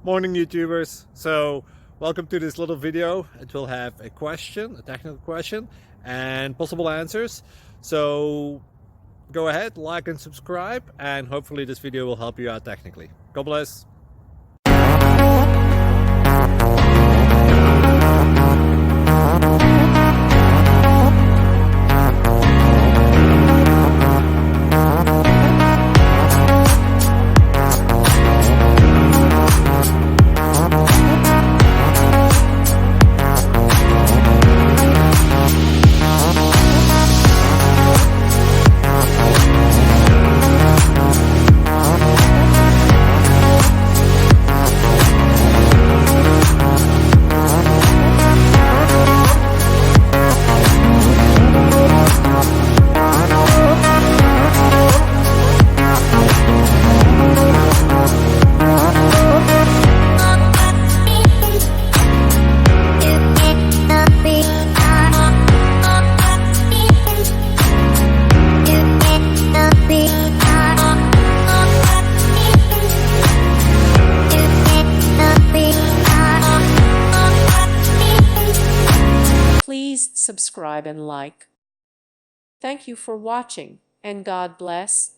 Morning YouTubers. So welcome to this little video. It will have a question, a technical question, and possible answers. So go ahead, like and subscribe, and hopefully this video will help you out technically. God bless. Please subscribe and like. Thank you for watching, and God bless.